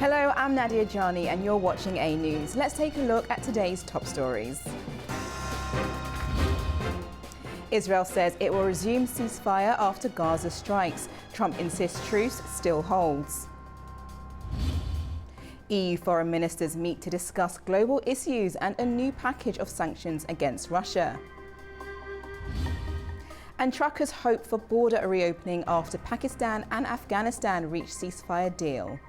Hello, I'm Nadia Jani and you're watching A News. Let's take a look at today's top stories. Israel says it will resume ceasefire after Gaza strikes. Trump insists truce still holds. EU foreign ministers meet to discuss global issues and a new package of sanctions against Russia. And truckers hope for border reopening after Pakistan and Afghanistan reach ceasefire deal.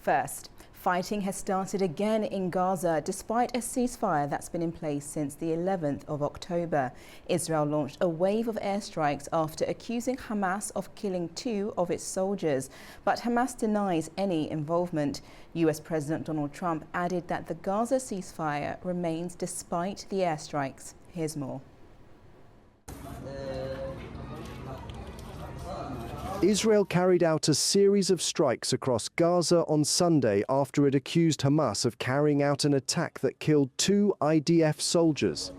First, fighting has started again in Gaza despite a ceasefire that's been in place since the 11th of October. Israel launched a wave of airstrikes after accusing Hamas of killing 2 of its soldiers. But Hamas denies any involvement. US President Donald Trump added that the Gaza ceasefire remains despite the airstrikes. Here's more. Israel carried out a series of strikes across Gaza on Sunday after it accused Hamas of carrying out an attack that killed 2 IDF soldiers.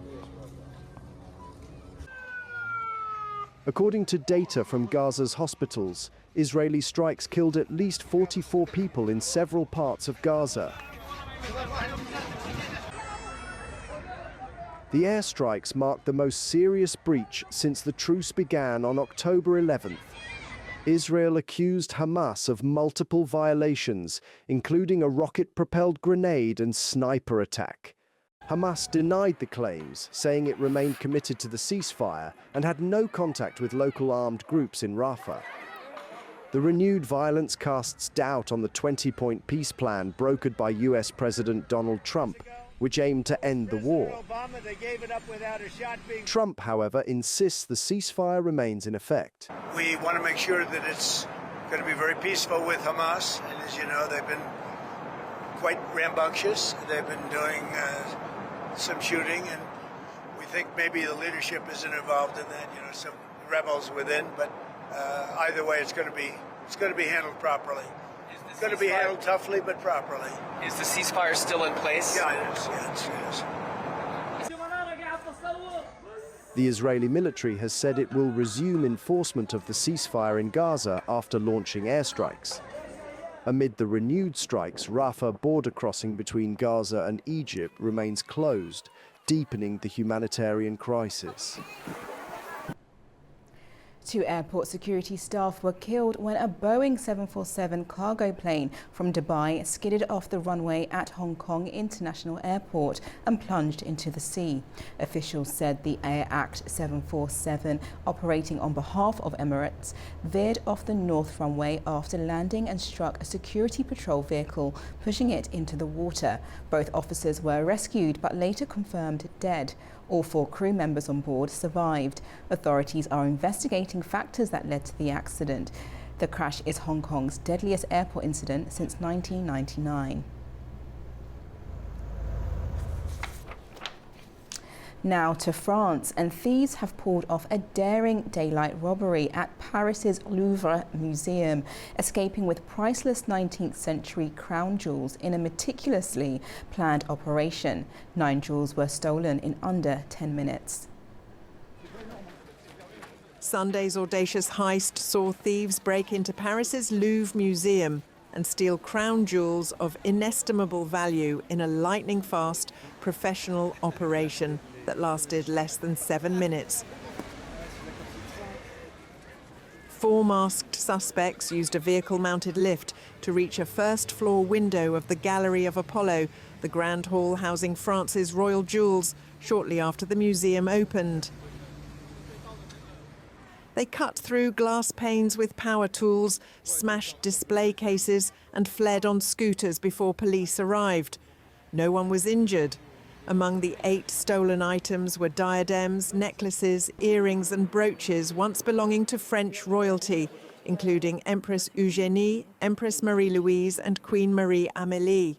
According to data from Gaza's hospitals, Israeli strikes killed at least 44 people in several parts of Gaza. The airstrikes marked the most serious breach since the truce began on October 11th. Israel accused Hamas of multiple violations, including a rocket-propelled grenade and sniper attack. Hamas denied the claims, saying it remained committed to the ceasefire and had no contact with local armed groups in Rafah. The renewed violence casts doubt on the 20-point peace plan brokered by US President Donald Trump, which aimed to end the war. Trump, however, insists the ceasefire remains in effect. We want to make sure that it's going to be very peaceful with Hamas. And as you know, they've been quite rambunctious. They've been doing some shooting, and we think maybe the leadership isn't involved in that. You know, some rebels within. But either way, it's going to be handled properly. It's going to be handled toughly, but properly. Is the ceasefire still in place? Yeah, it is. Yeah, it is. The Israeli military has said it will resume enforcement of the ceasefire in Gaza after launching airstrikes. Amid the renewed strikes, Rafah border crossing between Gaza and Egypt remains closed, deepening the humanitarian crisis. 2 airport security staff were killed when a Boeing 747 cargo plane from Dubai skidded off the runway at Hong Kong International Airport and plunged into the sea. Officials said the Air Act 747, operating on behalf of Emirates, veered off the north runway after landing and struck a security patrol vehicle, pushing it into the water. Both officers were rescued but later confirmed dead. All 4 crew members on board survived. Authorities are investigating factors that led to the accident. The crash is Hong Kong's deadliest airport incident since 1999. Now to France, and thieves have pulled off a daring daylight robbery at Paris's Louvre Museum, escaping with priceless 19th century crown jewels in a meticulously planned operation. 9 jewels were stolen in under 10 minutes. Sunday's audacious heist saw thieves break into Paris's Louvre Museum and steal crown jewels of inestimable value in a lightning-fast professional operation that lasted less than 7 minutes. 4 masked suspects used a vehicle-mounted lift to reach a first-floor window of the Gallery of Apollo, the grand hall housing France's royal jewels, shortly after the museum opened. They cut through glass panes with power tools, smashed display cases and fled on scooters before police arrived. No one was injured. Among the 8 stolen items were diadems, necklaces, earrings and brooches once belonging to French royalty, including Empress Eugénie, Empress Marie-Louise and Queen Marie-Amélie.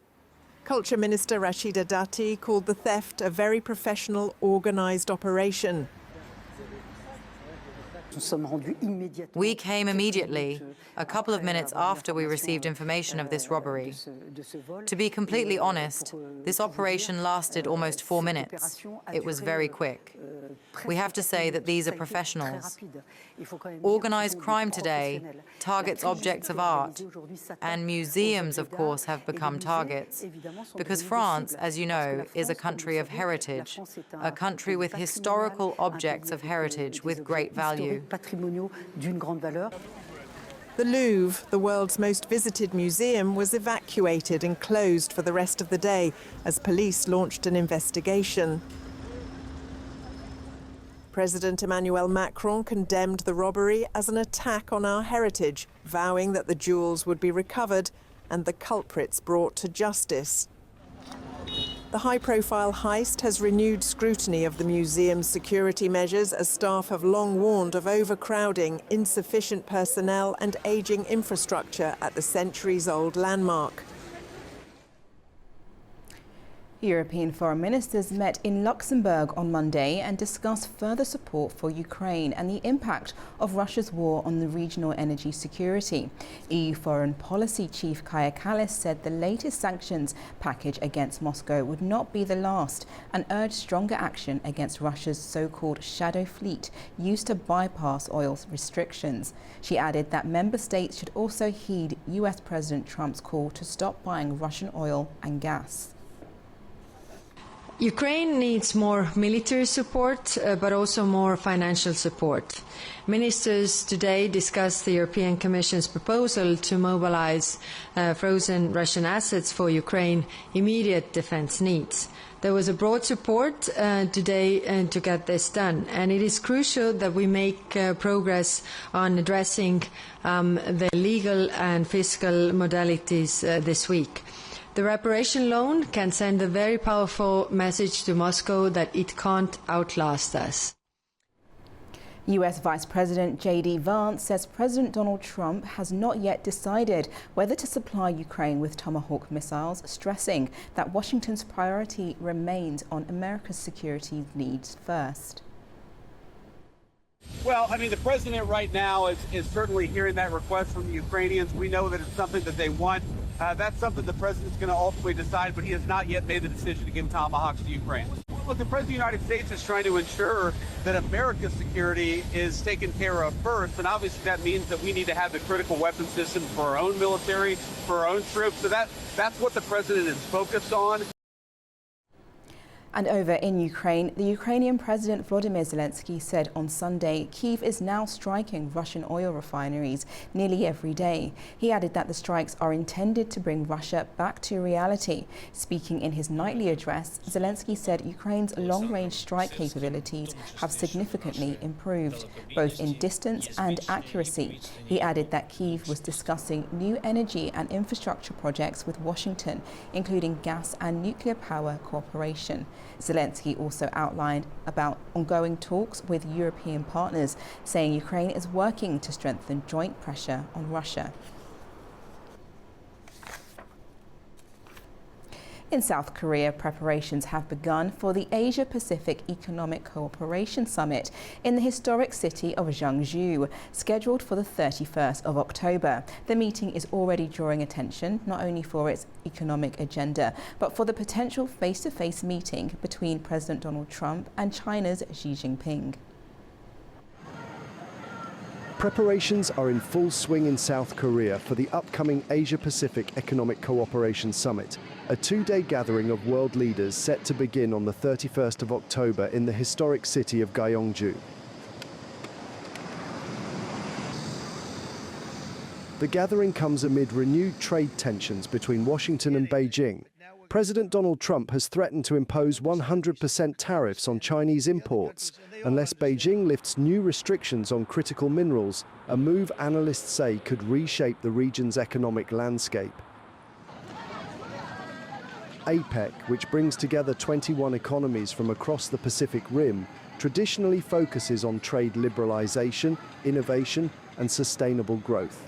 Culture Minister Rachida Dati called the theft a very professional, organised operation. We came immediately, a couple of minutes after we received information of this robbery. To be completely honest, this operation lasted almost 4 minutes. It was very quick. We have to say that these are professionals. Organized crime today targets objects of art, and museums, of course, have become targets. Because France, as you know, is a country of heritage, a country with historical objects of heritage with great value. The Louvre, the world's most visited museum, was evacuated and closed for the rest of the day as police launched an investigation. President Emmanuel Macron condemned the robbery as an attack on our heritage, vowing that the jewels would be recovered and the culprits brought to justice. The high-profile heist has renewed scrutiny of the museum's security measures as staff have long warned of overcrowding, insufficient personnel and ageing infrastructure at the centuries-old landmark. European foreign ministers met in Luxembourg on Monday and discussed further support for Ukraine and the impact of Russia's war on the regional energy security. EU Foreign Policy Chief Kaja Kallas said the latest sanctions package against Moscow would not be the last and urged stronger action against Russia's so-called shadow fleet used to bypass oil restrictions. She added that member states should also heed US President Trump's call to stop buying Russian oil and gas. Ukraine needs more military support, but also more financial support. Ministers today discussed the European Commission's proposal to mobilize frozen Russian assets for Ukraine's immediate defense needs. There was a broad support today to get this done, and it is crucial that we make progress on addressing the legal and fiscal modalities this week. The reparation loan can send a very powerful message to Moscow that it can't outlast us. US Vice President J.D. Vance says President Donald Trump has not yet decided whether to supply Ukraine with Tomahawk missiles, stressing that Washington's priority remains on America's security needs first. Well, I mean, the president right now is certainly hearing that request from the Ukrainians. We know that it's something that they want. That's something the president's going to ultimately decide, but he has not yet made the decision to give Tomahawks to Ukraine. Look, the president of the United States is trying to ensure that America's security is taken care of first, and obviously that means that we need to have the critical weapon systems for our own military, for our own troops. So that's what the president is focused on. And over in Ukraine, the Ukrainian President Volodymyr Zelensky said on Sunday Kyiv is now striking Russian oil refineries nearly every day. He added that the strikes are intended to bring Russia back to reality. Speaking in his nightly address, Zelensky said Ukraine's long-range strike capabilities have significantly improved, both in distance and accuracy. He added that Kyiv was discussing new energy and infrastructure projects with Washington, including gas and nuclear power cooperation. Zelensky also outlined about ongoing talks with European partners, saying Ukraine is working to strengthen joint pressure on Russia. In South Korea, preparations have begun for the Asia-Pacific Economic Cooperation Summit in the historic city of Gwangju, scheduled for the 31st of October. The meeting is already drawing attention, not only for its economic agenda, but for the potential face-to-face meeting between President Donald Trump and China's Xi Jinping. Preparations are in full swing in South Korea for the upcoming Asia-Pacific Economic Cooperation Summit, a two-day gathering of world leaders set to begin on the 31st of October in the historic city of Gwangju. The gathering comes amid renewed trade tensions between Washington and Beijing. President Donald Trump has threatened to impose 100% tariffs on Chinese imports unless Beijing lifts new restrictions on critical minerals, a move analysts say could reshape the region's economic landscape. APEC, which brings together 21 economies from across the Pacific Rim, traditionally focuses on trade liberalization, innovation, and sustainable growth.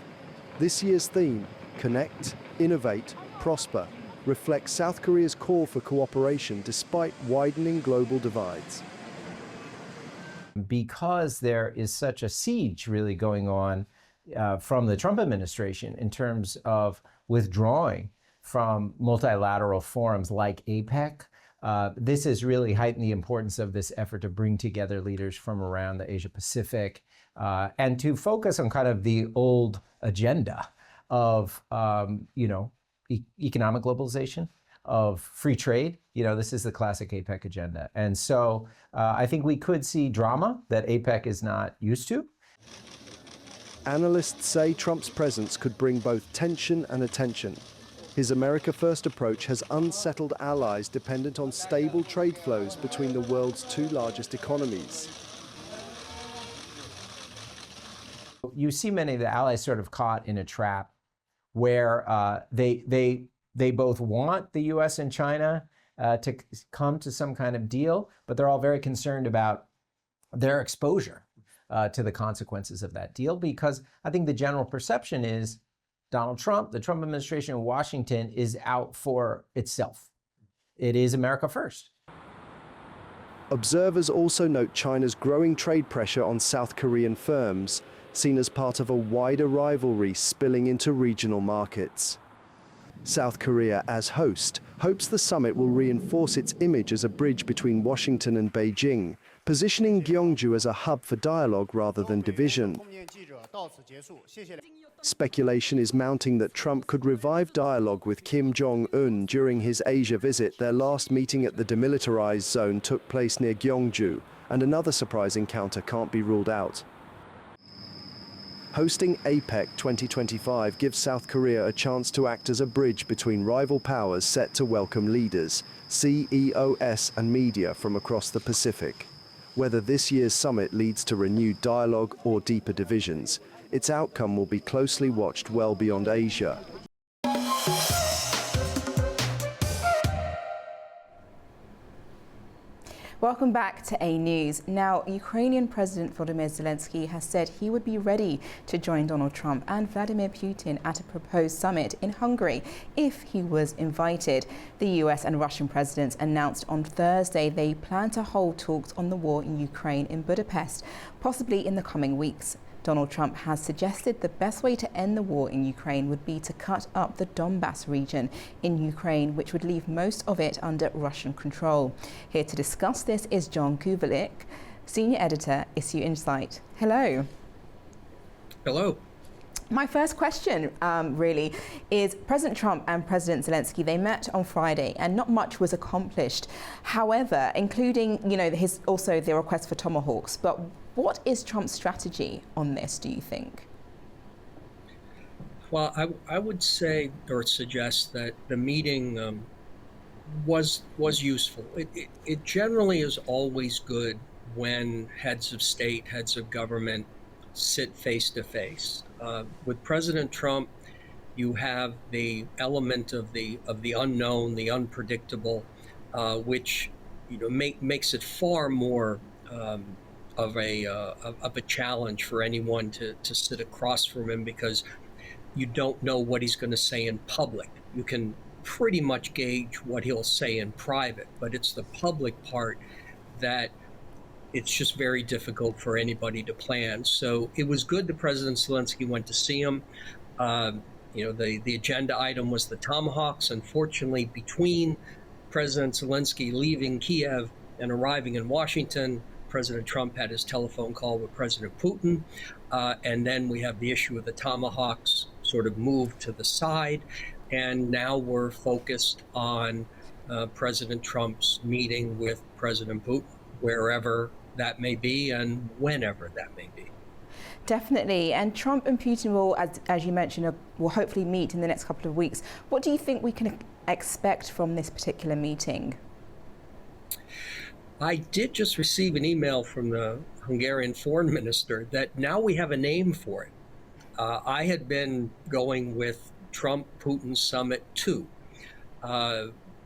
This year's theme, Connect, Innovate, Prosper, reflects South Korea's call for cooperation despite widening global divides. Because there is such a siege really going on from the Trump administration in terms of withdrawing from multilateral forums like APEC, this has really heightened the importance of this effort to bring together leaders from around the Asia Pacific and to focus on kind of the old agenda of, economic globalization, of free trade. This is the classic APEC agenda. And so I think we could see drama that APEC is not used to. Analysts say Trump's presence could bring both tension and attention. His America First approach has unsettled allies dependent on stable trade flows between the world's two largest economies. You see many of the allies sort of caught in a trap where they both want the US and China to come to some kind of deal, but they're all very concerned about their exposure to the consequences of that deal, because I think the general perception is Donald Trump, the Trump administration in Washington, is out for itself. It is America first. Observers also note China's growing trade pressure on South Korean firms, seen as part of a wider rivalry spilling into regional markets. South Korea, as host, hopes the summit will reinforce its image as a bridge between Washington and Beijing, positioning Gyeongju as a hub for dialogue rather than division. Speculation is mounting that Trump could revive dialogue with Kim Jong-un during his Asia visit. Their last meeting at the demilitarized zone took place near Gyeongju, and another surprise encounter can't be ruled out. Hosting APEC 2025 gives South Korea a chance to act as a bridge between rival powers set to welcome leaders, CEOs and media from across the Pacific. Whether this year's summit leads to renewed dialogue or deeper divisions, its outcome will be closely watched well beyond Asia. Welcome back to A News. Now, Ukrainian President Volodymyr Zelensky has said he would be ready to join Donald Trump and Vladimir Putin at a proposed summit in Hungary if he was invited. The US and Russian presidents announced on Thursday they plan to hold talks on the war in Ukraine in Budapest, possibly in the coming weeks. Donald Trump has suggested the best way to end the war in Ukraine would be to cut up the Donbas region in Ukraine, which would leave most of it under Russian control. Here to discuss this is John Kuvelik, Senior Editor, Issue Insight. Hello. Hello. My first question really is President Trump and President Zelensky, they met on Friday and not much was accomplished. However, including, also the request for tomahawks. But what is Trump's strategy on this, do you think? Well, I would say or suggest that the meeting was useful. It generally is always good when heads of state, heads of government sit face to face. With President Trump, you have the element of the unknown, the unpredictable, which makes it far more of a challenge for anyone to sit across from him, because you don't know what he's going to say in public. You can pretty much gauge what he'll say in private, but it's the public part that it's just very difficult for anybody to plan. So it was good that President Zelensky went to see him. The agenda item was the tomahawks. Unfortunately, between President Zelensky leaving Kiev and arriving in Washington, President Trump had his telephone call with President Putin. And then we have the issue of the tomahawks sort of moved to the side. And now we're focused on President Trump's meeting with President Putin, wherever that may be and whenever that may be. Definitely. And Trump and Putin will, as you mentioned, will hopefully meet in the next couple of weeks. What do you think we can expect from this particular meeting? I did just receive an email from the Hungarian foreign minister that now we have a name for it. I had been going with Trump-Putin Summit 2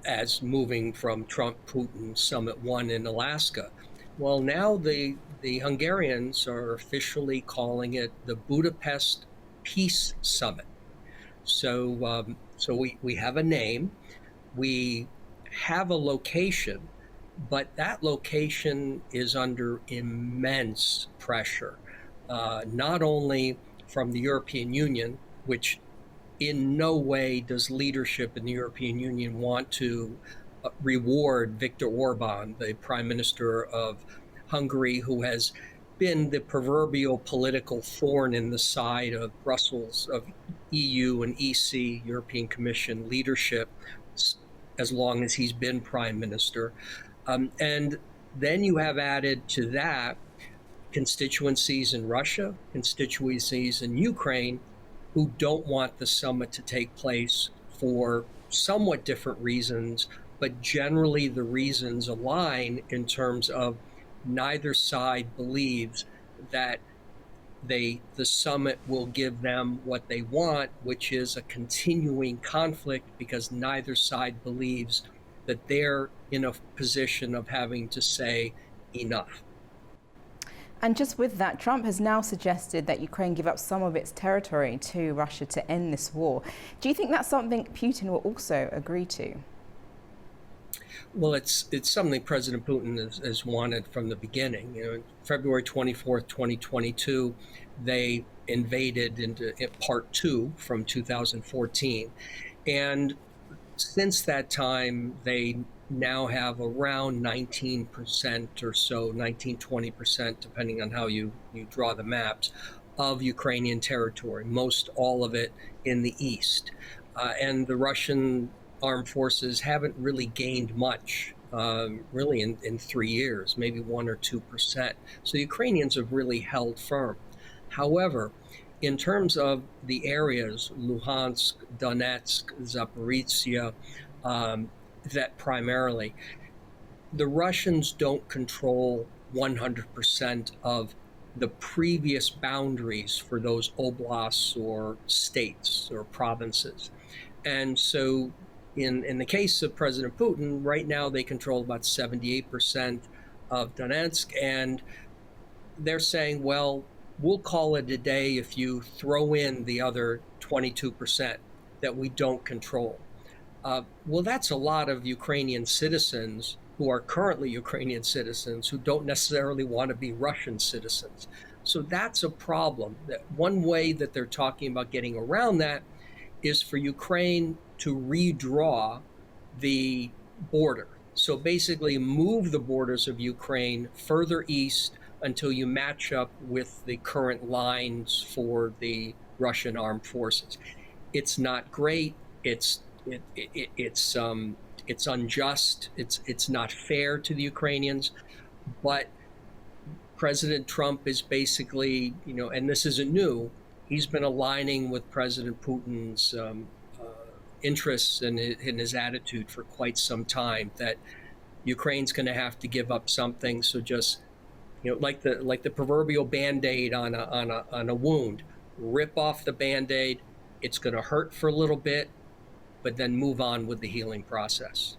as moving from Trump-Putin Summit 1 in Alaska. Well, now the Hungarians are officially calling it the Budapest Peace Summit. So we have a name, we have a location, but that location is under immense pressure, not only from the European Union, which in no way does leadership in the European Union want to reward Viktor Orban, the Prime Minister of Hungary, who has been the proverbial political thorn in the side of Brussels, of EU and EC, European Commission leadership, as long as he's been Prime Minister. And then you have added to that constituencies in Russia, constituencies in Ukraine, who don't want the summit to take place for somewhat different reasons, but generally the reasons align in terms of neither side believes that the summit will give them what they want, which is a continuing conflict, because neither side believes that they're in a position of having to say enough. And just with that, Trump has now suggested that Ukraine give up some of its territory to Russia to end this war. Do you think that's something Putin will also agree to? Well, it's something President Putin has wanted from the beginning. You know, February 24th, 2022, they invaded into part 2 from 2014. And since that time, they now have around 19% or so, 19-20%, depending on how you draw the maps, of Ukrainian territory, most all of it in the east. And the Russian armed forces haven't really gained much, really in 3 years, maybe 1 or 2%. So the Ukrainians have really held firm. However, in terms of the areas, Luhansk, Donetsk, Zaporizhia, that primarily, the Russians don't control 100% of the previous boundaries for those oblasts or states or provinces. And so in the case of President Putin, right now they control about 78% of Donetsk, and they're saying, well, we'll call it a day if you throw in the other 22% that we don't control. Well, that's a lot of Ukrainian citizens who are currently Ukrainian citizens who don't necessarily want to be Russian citizens. So that's a problem. That one way that they're talking about getting around that is for Ukraine to redraw the border. So basically move the borders of Ukraine further east until you match up with the current lines for the Russian armed forces. It's not great. It's unjust. It's not fair to the Ukrainians, but President Trump is basically, and this isn't new, he's been aligning with President Putin's interests and his attitude for quite some time, that Ukraine's going to have to give up something. So just, like the proverbial Band-Aid on a wound, rip off the Band-Aid. It's going to hurt for a little bit, but then move on with the healing process.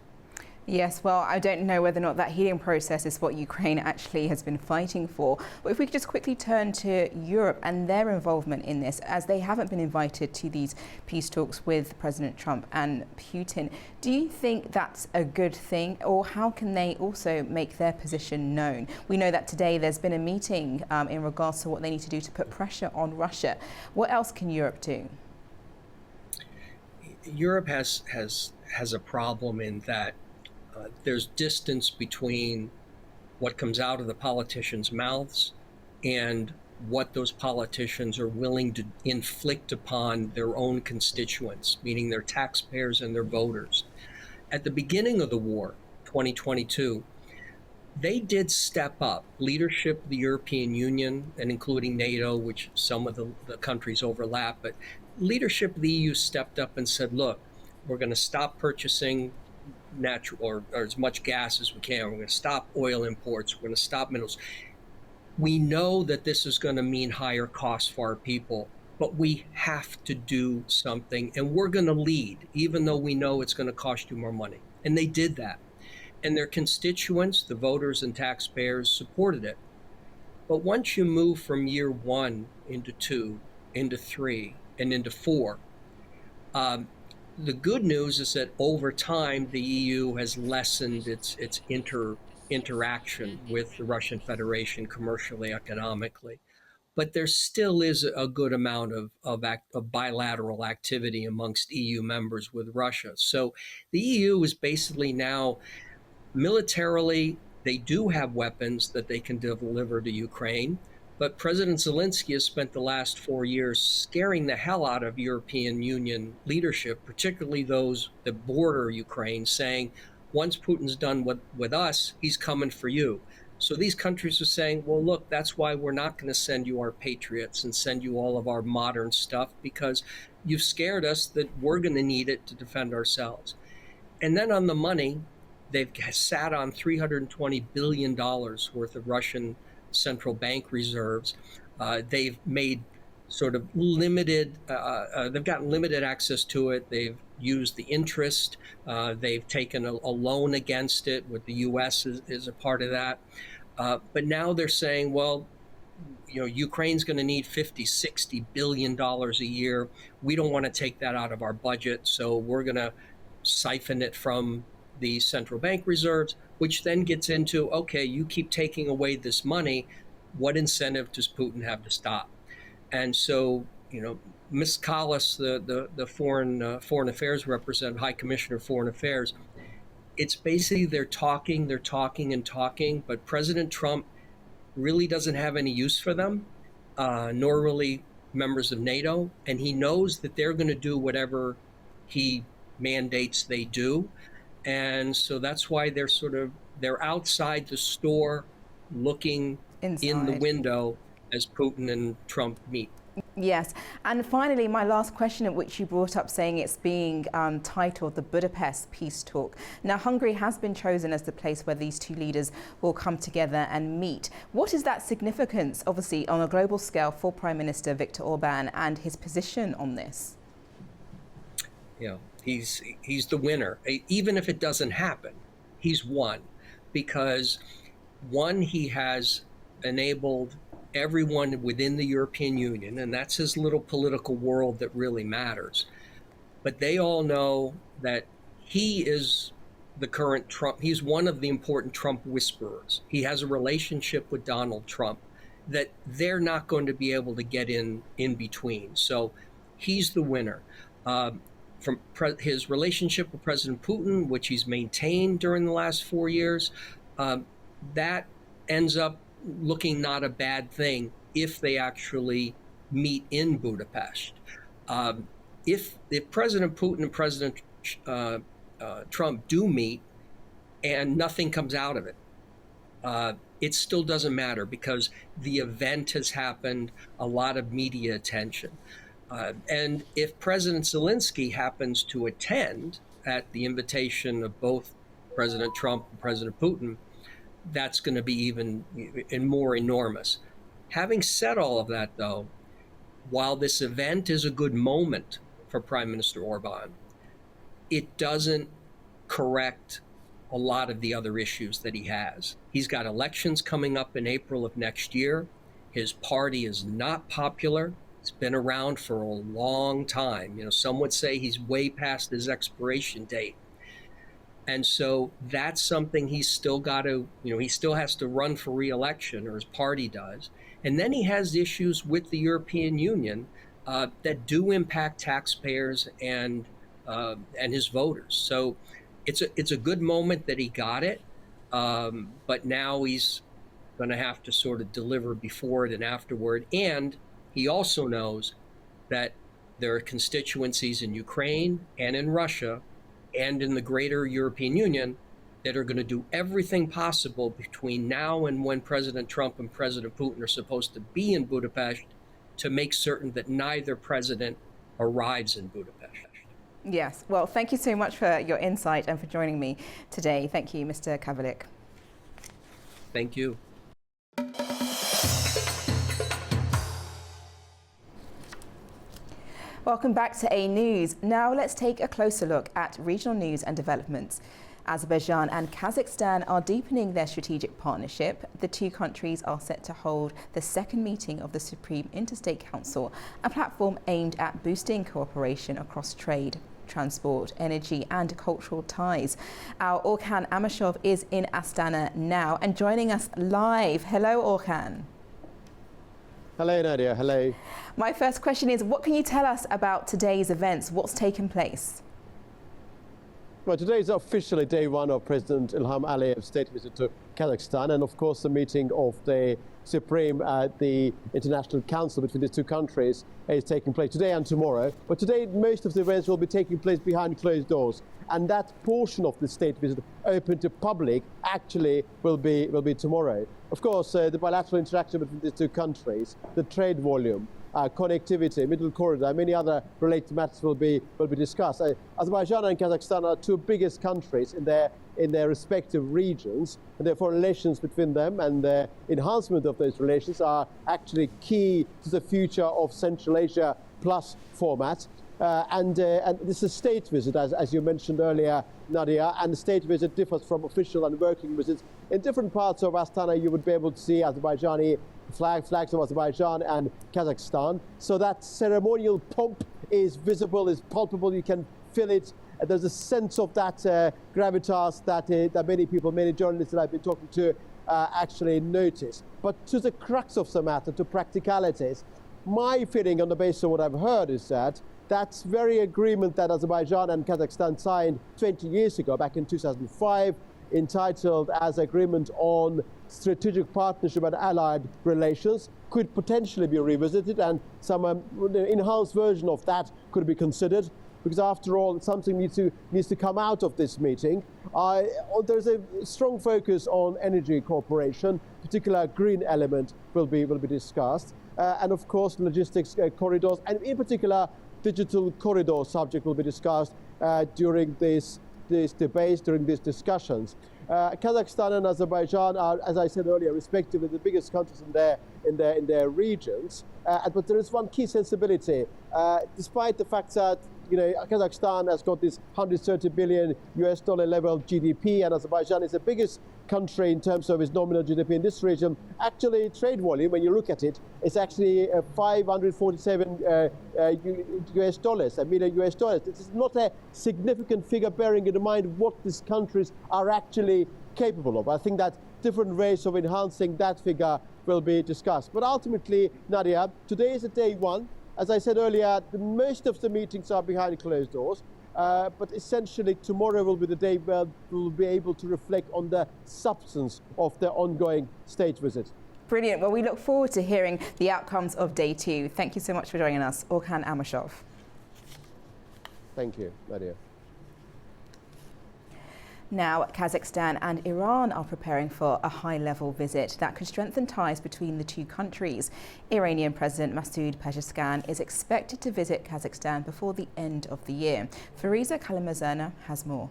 Yes, well, I don't know whether or not that healing process is what Ukraine actually has been fighting for. But if we could just quickly turn to Europe and their involvement in this, as they haven't been invited to these peace talks with President Trump and Putin. Do you think that's a good thing, or how can they also make their position known? We know that today there's been a meeting in regards to what they need to do to put pressure on Russia. What else can Europe do? Europe has a problem in that there's distance between what comes out of the politicians' mouths and what those politicians are willing to inflict upon their own constituents, meaning their taxpayers and their voters. At the beginning of the war, 2022, they did step up. Leadership of the European Union, and including NATO, which some of the countries overlap, but leadership of the EU stepped up and said, look, we're going to stop purchasing natural or as much gas as we can. We're going to stop oil imports. We're going to stop minerals. We know that this is going to mean higher costs for our people, but we have to do something, and we're going to lead, even though we know it's going to cost you more money. And they did that. And their constituents, the voters and taxpayers, supported it. But once you move from year 1 into 2, into 3, and into 4, the good news is that over time, the EU has lessened its interaction with the Russian Federation commercially, economically. But there still is a good amount of bilateral activity amongst EU members with Russia. So the EU is basically now militarily, they do have weapons that they can deliver to Ukraine. But President Zelensky has spent the last 4 years scaring the hell out of European Union leadership, particularly those that border Ukraine, saying, once Putin's done with us, he's coming for you. So these countries are saying, well, look, that's why we're not going to send you our Patriots and send you all of our modern stuff, because you've scared us that we're going to need it to defend ourselves. And then on the money, they've sat on $320 billion worth of Russian central bank reserves. They've made sort of limited, they've gotten limited access to it. They've used the interest. They've taken a loan against it, with the US is a part of that. But now they're saying, well, you know, Ukraine's going to need $50-60 billion a year. We don't want to take that out of our budget, so we're going to siphon it from the central bank reserves, which then gets into, okay, you keep taking away this money, what incentive does Putin have to stop? And so, you know, Ms. Kallas, the foreign affairs representative, High Commissioner of Foreign Affairs, it's basically they're talking, but President Trump really doesn't have any use for them, nor really members of NATO, and he knows that they're going to do whatever he mandates they do. And so that's why they're outside the store looking inside in the window as Putin and Trump meet. Yes. And finally, my last question, which you brought up, saying it's being titled the Budapest Peace Talk. Now, Hungary has been chosen as the place where these two leaders will come together and meet. What is that significance, obviously, on a global scale for Prime Minister Viktor Orban and his position on this? Yeah, he's the winner. Even if it doesn't happen, he's won, because one, he has enabled everyone within the European Union, and that's his little political world that really matters. But they all know that he is the current Trump. He's one of the important Trump whisperers. He has a relationship with Donald Trump that they're not going to be able to get in between. So he's the winner. From his relationship with President Putin, which he's maintained during the last 4 years, that ends up looking not a bad thing if they actually meet in Budapest. If President Putin and President Trump do meet and nothing comes out of it, it still doesn't matter, because the event has happened, a lot of media attention. And if President Zelensky happens to attend at the invitation of both President Trump and President Putin, that's going to be even more enormous. Having said all of that, though, while this event is a good moment for Prime Minister Orban, it doesn't correct a lot of the other issues that he has. He's got elections coming up in April of next year. His party is not popular. It's been around for a long time. You know, some would say he's way past his expiration date. And so that's something he's still got to, you know, he still has to run for re-election, or his party does. And then he has issues with the European Union that do impact taxpayers and his voters. So it's a good moment that he got it, but now he's going to have to sort of deliver before it and afterward. And he also knows that there are constituencies in Ukraine and in Russia and in the greater European Union that are going to do everything possible between now and when President Trump and President Putin are supposed to be in Budapest to make certain that neither president arrives in Budapest. Yes. Well, thank you so much for your insight and for joining me today. Thank you, Mr. Kavalik. Thank you. Welcome back to A News. Now let's take a closer look at regional news and developments. Azerbaijan and Kazakhstan are deepening their strategic partnership. The two countries are set to hold the second meeting of the Supreme Interstate Council, a platform aimed at boosting cooperation across trade, transport, energy and cultural ties. Our Orkhan Amashov is in Astana now and joining us live. Hello, Orkhan. Hello, Nadia. Hello. My first question is, what can you tell us about today's events? What's taken place? Well, today is officially day one of President Ilham Aliyev's state visit to Kazakhstan, and of course the meeting of the the International Council between these two countries is taking place today and tomorrow. But today most of the events will be taking place behind closed doors, and that portion of the state visit open to public actually will be tomorrow. Of course, the bilateral interaction between these two countries, the trade volume, connectivity, middle corridor, many other related matters will be discussed. Azerbaijan and Kazakhstan are two biggest countries in their respective regions, and therefore relations between them and the enhancement of those relations are actually key to the future of Central Asia Plus format. And this is a state visit, as you mentioned earlier, Nadia, and the state visit differs from official and working visits. In different parts of Astana, you would be able to see Azerbaijani flags of Azerbaijan and Kazakhstan. So that ceremonial pomp is visible, is palpable, you can feel it. There's a sense of that gravitas that many people, many journalists that I've been talking to actually notice. But to the crux of the matter, to practicalities, my feeling on the basis of what I've heard is that that very agreement that Azerbaijan and Kazakhstan signed 20 years ago, back in 2005, entitled as Agreement on Strategic Partnership and Allied Relations, could potentially be revisited, and some enhanced version of that could be considered, because after all, something needs to come out of this meeting. There's a strong focus on energy cooperation, particular green element will be discussed, and of course logistics corridors, and in particular digital corridor subject will be discussed during this debate, during these discussions. Kazakhstan and Azerbaijan are, as I said earlier, respectively the biggest countries in their regions. But there is one key sensibility, despite the fact that Kazakhstan has got this $130 billion level GDP, and Azerbaijan is the biggest country in terms of its nominal GDP in this region. Actually, trade volume, when you look at it, is actually $547 million. This is not a significant figure, bearing in mind what these countries are actually capable of. I think that different ways of enhancing that figure will be discussed. But ultimately, Nadia, today is a day one. As I said earlier, most of the meetings are behind closed doors, but essentially tomorrow will be the day where we'll be able to reflect on the substance of the ongoing state visit. Brilliant. Well, we look forward to hearing the outcomes of day two. Thank you so much for joining us, Orkhan Amashov. Thank you, Nadia. Now, Kazakhstan and Iran are preparing for a high-level visit that could strengthen ties between the two countries. Iranian President Masoud Pezeshkian is expected to visit Kazakhstan before the end of the year. Fariza Kalamazana has more.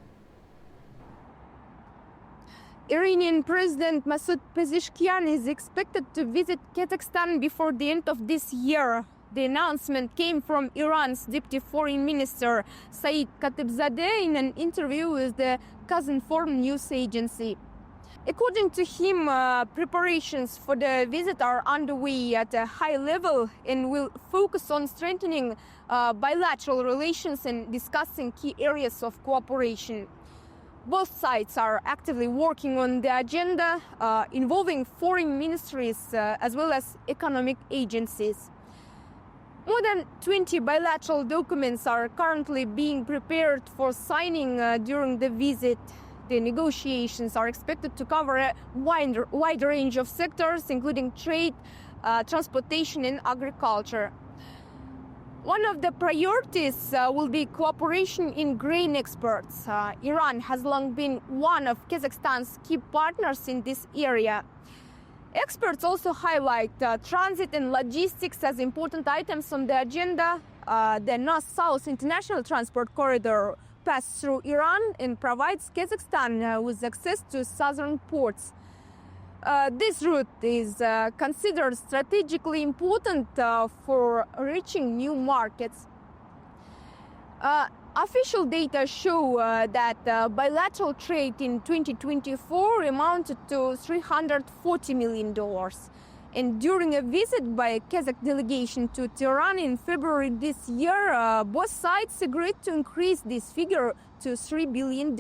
Iranian President Masoud Pezeshkian is expected to visit Kazakhstan before the end of this year. The announcement came from Iran's Deputy Foreign Minister Saeed Khatibzadeh in an interview with the Kazinform news agency. According to him, preparations for the visit are underway at a high level and will focus on strengthening bilateral relations and discussing key areas of cooperation. Both sides are actively working on the agenda involving foreign ministries as well as economic agencies. More than 20 bilateral documents are currently being prepared for signing during the visit. The negotiations are expected to cover a wide range of sectors, including trade, transportation and agriculture. One of the priorities will be cooperation in grain exports. Iran has long been one of Kazakhstan's key partners in this area. Experts also highlight transit and logistics as important items on the agenda. The North-South International Transport Corridor passes through Iran and provides Kazakhstan with access to southern ports. This route is considered strategically important for reaching new markets. Official data show that bilateral trade in 2024 amounted to $340 million. And during a visit by a Kazakh delegation to Tehran in February this year, both sides agreed to increase this figure to $3 billion.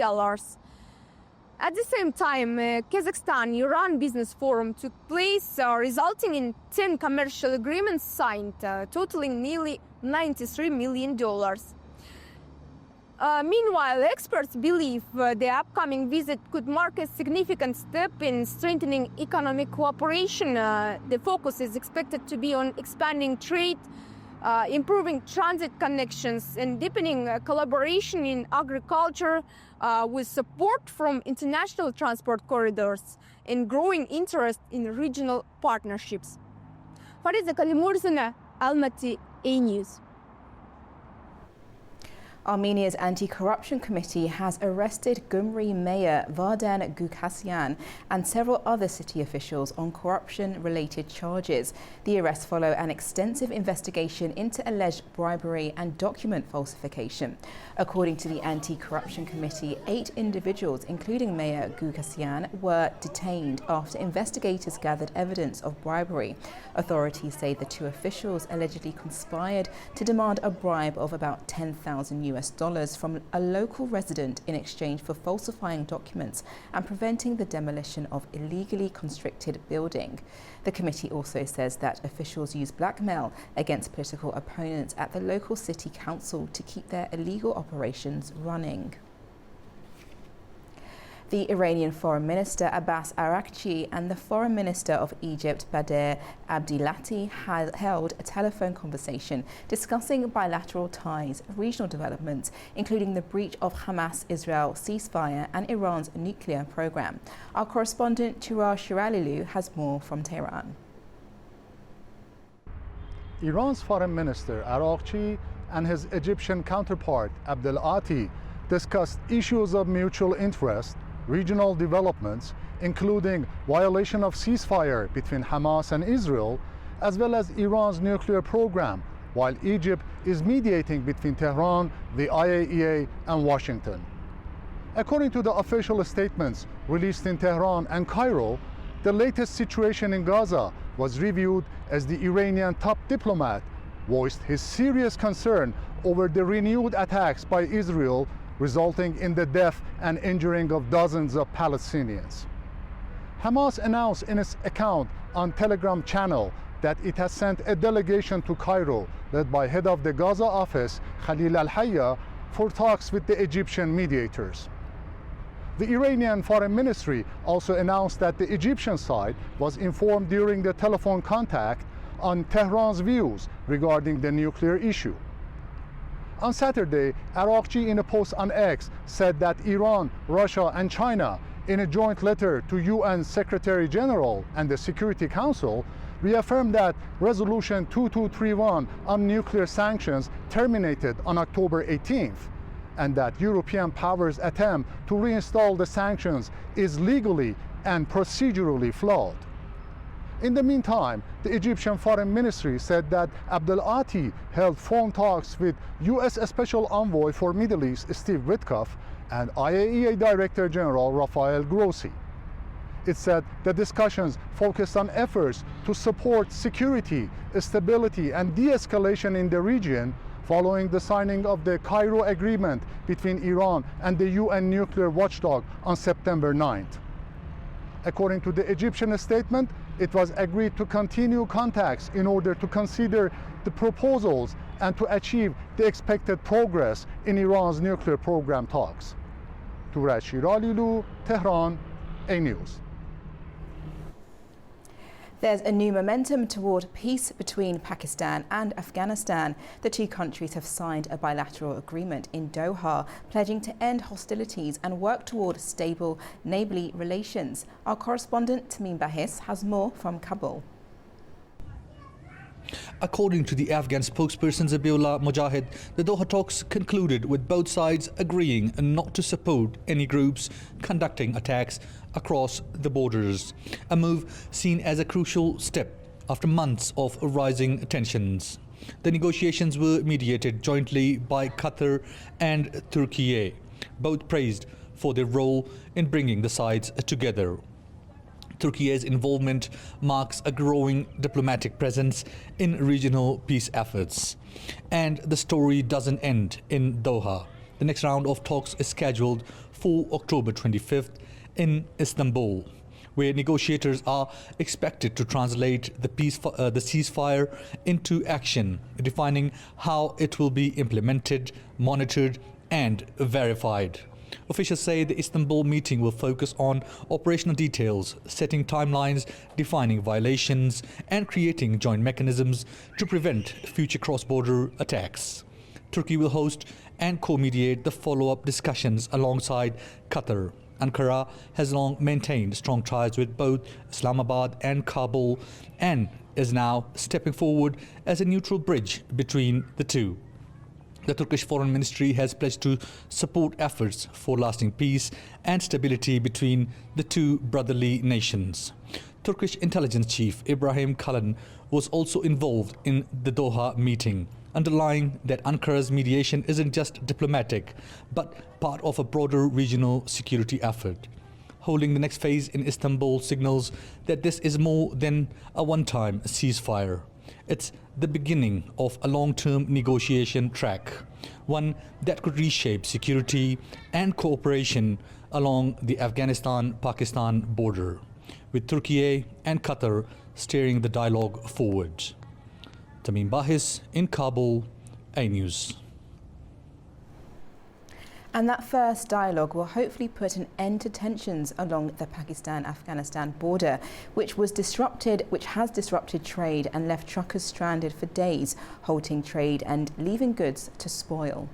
At the same time, Kazakhstan-Iran Business Forum took place, resulting in 10 commercial agreements signed, totaling nearly $93 million. Meanwhile, experts believe the upcoming visit could mark a significant step in strengthening economic cooperation. The focus is expected to be on expanding trade, improving transit connections, and deepening collaboration in agriculture, with support from international transport corridors and growing interest in regional partnerships. Fariza Kalimurzina, Almaty, A News. Armenia's anti-corruption committee has arrested Gyumri mayor Vardan Gukasyan and several other city officials on corruption-related charges. The arrests follow an extensive investigation into alleged bribery and document falsification. According to the anti-corruption committee, 8 individuals, including Mayor Gukasyan, were detained after investigators gathered evidence of bribery. Authorities say the 2 officials allegedly conspired to demand a bribe of about $10,000 from a local resident in exchange for falsifying documents and preventing the demolition of illegally constructed building. The committee also says that officials use blackmail against political opponents at the local city council to keep their illegal operations running. The Iranian Foreign Minister Abbas Araghchi and the Foreign Minister of Egypt Badr Abdelati held a telephone conversation discussing bilateral ties, regional developments, including the breach of Hamas-Israel ceasefire and Iran's nuclear program. Our correspondent Turar Shiralilu has more from Tehran. Iran's Foreign Minister Araghchi and his Egyptian counterpart Abdelati discussed issues of mutual interest, regional developments, including violation of ceasefire between Hamas and Israel, as well as Iran's nuclear program, while Egypt is mediating between Tehran, the IAEA, and Washington. According to the official statements released in Tehran and Cairo, the latest situation in Gaza was reviewed as the Iranian top diplomat voiced his serious concern over the renewed attacks by Israel, resulting in the death and injuring of dozens of Palestinians. Hamas announced in its account on Telegram channel that it has sent a delegation to Cairo led by head of the Gaza office, Khalil al-Hayya, for talks with the Egyptian mediators. The Iranian Foreign Ministry also announced that the Egyptian side was informed during the telephone contact on Tehran's views regarding the nuclear issue. On Saturday, Araghchi, in a post on X, said that Iran, Russia, and China, in a joint letter to UN Secretary General and the Security Council, reaffirmed that Resolution 2231 on nuclear sanctions terminated on October 18th, and that European powers' attempt to reinstall the sanctions is legally and procedurally flawed. In the meantime, the Egyptian Foreign Ministry said that Abdelati held phone talks with U.S. Special Envoy for Middle East Steve Witkoff and IAEA Director General Rafael Grossi. It said the discussions focused on efforts to support security, stability, and de-escalation in the region following the signing of the Cairo Agreement between Iran and the UN nuclear watchdog on September 9th. According to the Egyptian statement, it was agreed to continue contacts in order to consider the proposals and to achieve the expected progress in Iran's nuclear program talks. Turar Shiralilu, Tehran, A News. There's a new momentum toward peace between Pakistan and Afghanistan. The 2 countries have signed a bilateral agreement in Doha, pledging to end hostilities and work toward stable neighbourly relations. Our correspondent Tamim Bahis has more from Kabul. According to the Afghan spokesperson Zabiullah Mujahid, the Doha talks concluded with both sides agreeing not to support any groups conducting attacks across the borders, a move seen as a crucial step after months of rising tensions. The negotiations were mediated jointly by Qatar and Turkey, both praised for their role in bringing the sides together. Turkey's involvement marks a growing diplomatic presence in regional peace efforts. And the story doesn't end in Doha. The next round of talks is scheduled for October 25th in Istanbul, where negotiators are expected to translate the ceasefire into action, defining how it will be implemented, monitored, and verified. Officials say the Istanbul meeting will focus on operational details, setting timelines, defining violations, and creating joint mechanisms to prevent future cross-border attacks. Turkey will host and co-mediate the follow-up discussions alongside Qatar. Ankara has long maintained strong ties with both Islamabad and Kabul and is now stepping forward as a neutral bridge between the two. The Turkish Foreign Ministry has pledged to support efforts for lasting peace and stability between the two brotherly nations. Turkish intelligence chief Ibrahim Kalin was also involved in the Doha meeting, underlying that Ankara's mediation isn't just diplomatic, but part of a broader regional security effort. Holding the next phase in Istanbul signals that this is more than a one-time ceasefire. It's the beginning of a long-term negotiation track, one that could reshape security and cooperation along the Afghanistan-Pakistan border, with Turkey and Qatar steering the dialogue forward. Tamim Bahis in Kabul, A News. And that first dialogue will hopefully put an end to tensions along the Pakistan-Afghanistan border, which has disrupted trade and left truckers stranded for days, halting trade and leaving goods to spoil.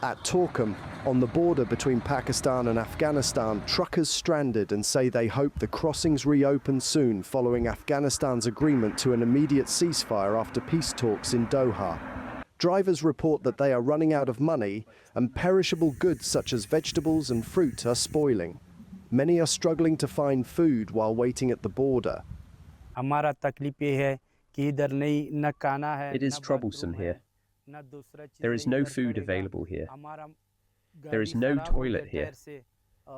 At Torkham, on the border between Pakistan and Afghanistan, truckers stranded and say they hope the crossings reopen soon following Afghanistan's agreement to an immediate ceasefire after peace talks in Doha. Drivers report that they are running out of money and perishable goods such as vegetables and fruit are spoiling. Many are struggling to find food while waiting at the border. It is troublesome here. There is no food available here. There is no toilet here.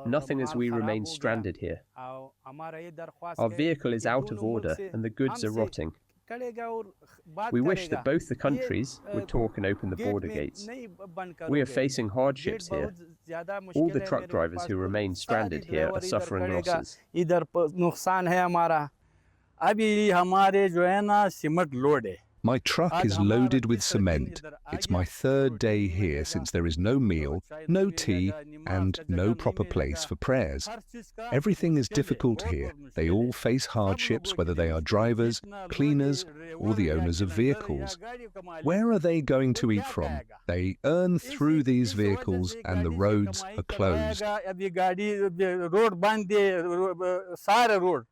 Nothing as we remain stranded here. Our vehicle is out of order and the goods are rotting. We wish that both the countries would talk and open the border gates. We are facing hardships here. All the truck drivers who remain stranded here are suffering losses. My truck is loaded with cement. It's my third day here since there is no meal, no tea, and no proper place for prayers. Everything is difficult here. They all face hardships, whether they are drivers, cleaners, or the owners of vehicles. Where are they going to eat from? They earn through these vehicles and the roads are closed.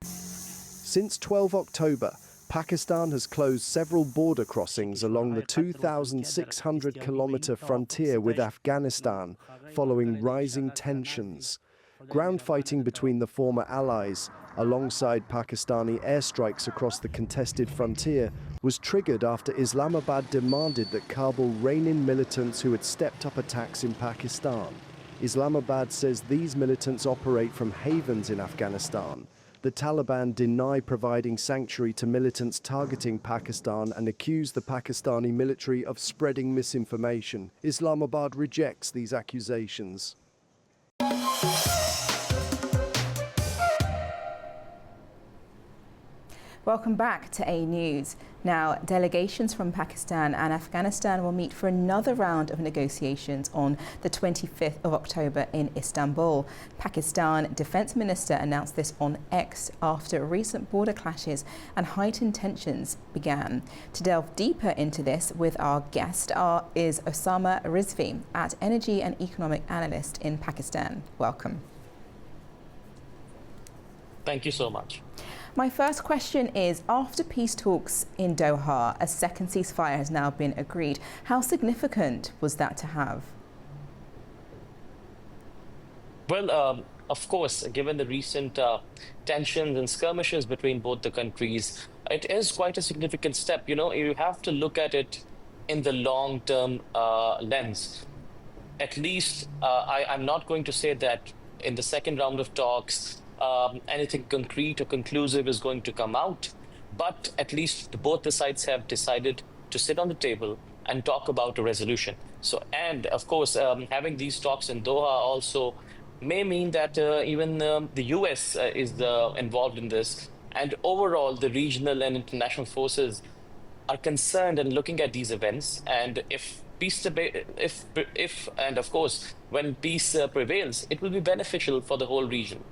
Since 12 October, Pakistan has closed several border crossings along the 2,600-kilometre frontier with Afghanistan, following rising tensions. Ground fighting between the former allies, alongside Pakistani airstrikes across the contested frontier, was triggered after Islamabad demanded that Kabul rein in militants who had stepped up attacks in Pakistan. Islamabad says these militants operate from havens in Afghanistan. The Taliban deny providing sanctuary to militants targeting Pakistan and accuse the Pakistani military of spreading misinformation. Islamabad rejects these accusations. Welcome back to A News. Now, delegations from Pakistan and Afghanistan will meet for another round of negotiations on the 25th of October in Istanbul. Pakistan Defence Minister announced this on X after recent border clashes and heightened tensions began. To delve deeper into this with our guest is Osama Rizvi, energy and economic analyst in Pakistan. Welcome. Thank you so much. My first question is, after peace talks in Doha, a second ceasefire has now been agreed. How significant was that to have? Well, of course, given the recent tensions and skirmishes between both the countries, it is quite a significant step. You know, you have to look at it in the long-term lens. At least, I'm not going to say that in the second round of talks, anything concrete or conclusive is going to come out. But at least both the sides have decided to sit on the table and talk about a resolution. So, and of course, having these talks in Doha also may mean that even the US is involved in this. And overall, the regional and international forces are concerned and looking at these events. And if peace, and of course, when peace prevails, it will be beneficial for the whole region.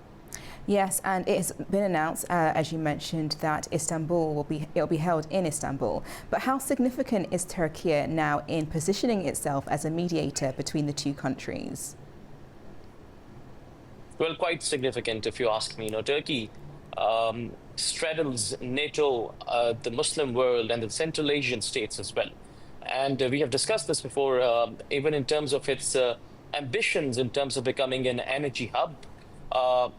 Yes, and it has been announced, as you mentioned, that it'll be held in Istanbul. But how significant is Turkey now in positioning itself as a mediator between the two countries? Well, quite significant, if you ask me. Turkey straddles NATO, the Muslim world, and the Central Asian states as well. And we have discussed this before, even in terms of its ambitions, in terms of becoming an energy hub.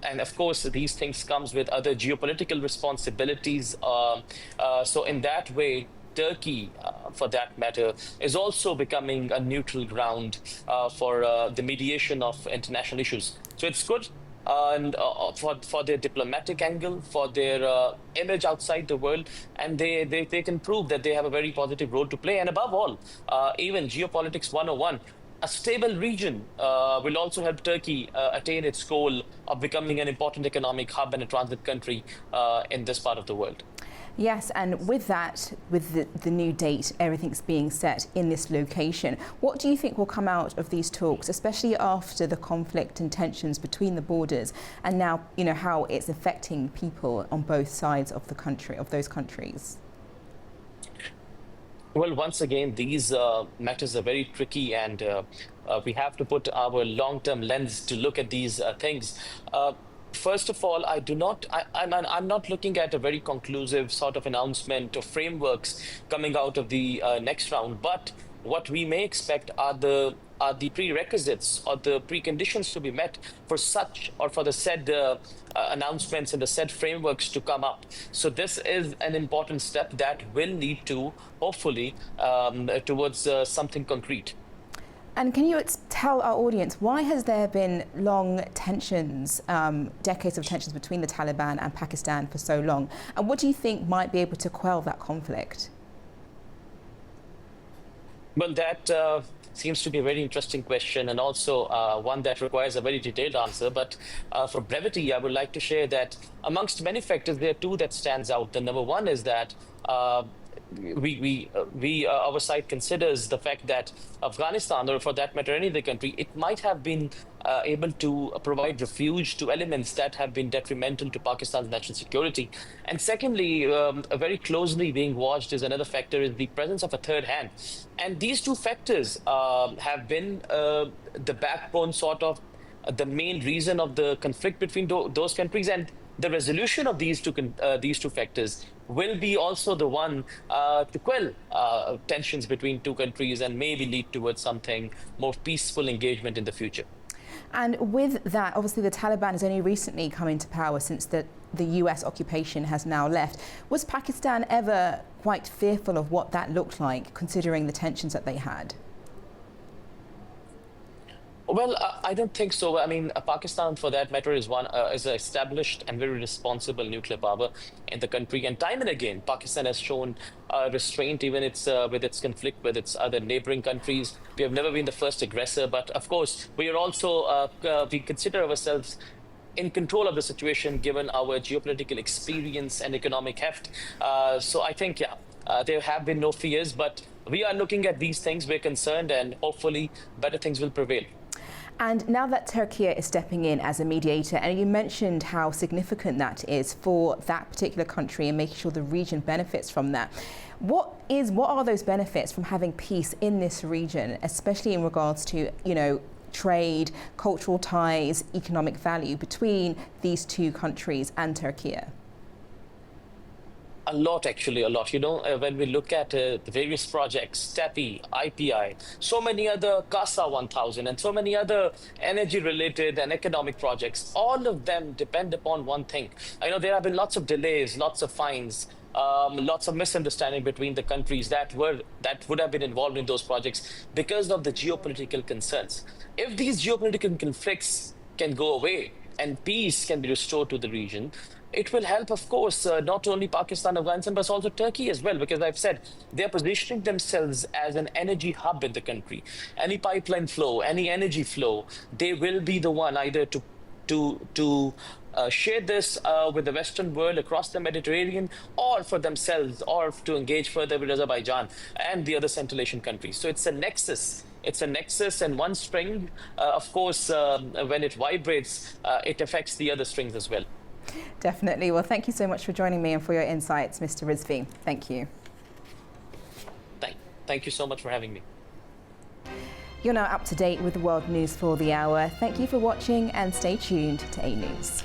And of course, these things comes with other geopolitical responsibilities. So in that way, Turkey, for that matter, is also becoming a neutral ground for the mediation of international issues. So it's good and for their diplomatic angle, for their image outside the world, and they can prove that they have a very positive role to play. And above all, even geopolitics 101, a stable region will also help Turkey attain its goal of becoming an important economic hub and a transit country in this part of the world. Yes, and with that, with the new date, everything's being set in this location. What do you think will come out of these talks, especially after the conflict and tensions between the borders, and now how it's affecting people on both sides of the country, of those countries? Well, once again, these matters are very tricky, and we have to put our long-term lens to look at these things. First of all, I'm not looking at a very conclusive sort of announcement or frameworks coming out of the next round. But what we may expect are the prerequisites or the preconditions to be met for such or for the said announcements and the said frameworks to come up. So this is an important step that will lead to, hopefully, towards something concrete. And can you tell our audience, why has there been long tensions, decades of tensions between the Taliban and Pakistan for so long? And what do you think might be able to quell that conflict? Well, that seems to be a very interesting question, and also one that requires a very detailed answer. But for brevity, I would like to share that amongst many factors, there are two that stands out. The number one is that our side considers the fact that Afghanistan, or for that matter any other country, it might have been able to provide refuge to elements that have been detrimental to Pakistan's national security. And secondly, very closely being watched is another factor, is the presence of a third hand. And these two factors have been the backbone, sort of the main reason of the conflict between those countries. And the resolution of these two factors will be also the one to quell tensions between two countries and maybe lead towards something more peaceful engagement in the future. And with that, obviously the Taliban has only recently come into power since the US occupation has now left. Was Pakistan ever quite fearful of what that looked like, considering the tensions that they had? Well, I don't think so. I mean, Pakistan, for that matter, is an established and very responsible nuclear power in the country. And time and again, Pakistan has shown restraint, even with its conflict with its other neighboring countries. We have never been the first aggressor, but of course, we are also we consider ourselves in control of the situation, given our geopolitical experience and economic heft. So I think, there have been no fears, but we are looking at these things. We're concerned, and hopefully, better things will prevail. And now that Turkey is stepping in as a mediator, and you mentioned how significant that is for that particular country and making sure the region benefits from that. What are those benefits from having peace in this region, especially in regards to, trade, cultural ties, economic value between these two countries and Turkey? A lot, actually, a lot. When we look at the various projects, TEPI, IPI, so many other CASA 1000, and so many other energy-related and economic projects, all of them depend upon one thing. I know there have been lots of delays, lots of fines, lots of misunderstanding between the countries that would have been involved in those projects because of the geopolitical concerns. If these geopolitical conflicts can go away, and peace can be restored to the region, it will help, of course, not only Pakistan, Afghanistan, but also Turkey as well, because I've said they're positioning themselves as an energy hub in the country. Any pipeline flow, any energy flow, they will be the one either to share this with the Western world across the Mediterranean, or for themselves, or to engage further with Azerbaijan and the other Central Asian countries. So it's a nexus. It's a nexus, and one string, of course, when it vibrates, it affects the other strings as well. Definitely. Well, thank you so much for joining me and for your insights, Mr. Rizvi. Thank you. Thank you so much for having me. You're now up to date with the world news for the hour. Thank you for watching and stay tuned to A News.